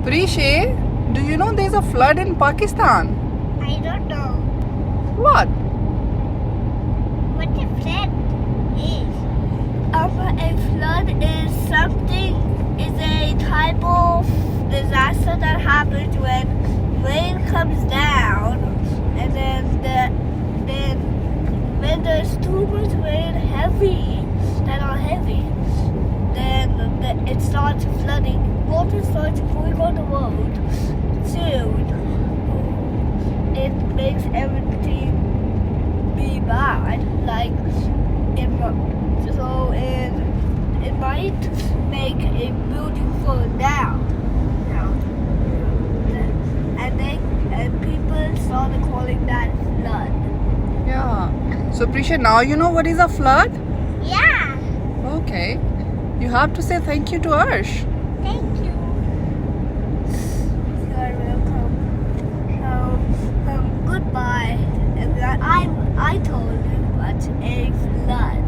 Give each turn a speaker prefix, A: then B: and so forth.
A: Prishe, do you know there's a flood in Pakistan?
B: I don't know
A: What?
B: what a flood is. A flood is something, is a type of disaster that happens when rain comes down, and then when there's too much rain, heavy, then it starts flooding. Water starts going on the road. Soon, it makes everything be bad. Like it might make a building fall down. And people started calling that flood.
A: Yeah. So Prisha, now you know what is a flood?
B: Yeah.
A: Okay. You have to say thank you to Arsh.
B: Thank you. You're welcome. Goodbye. I told you what a flood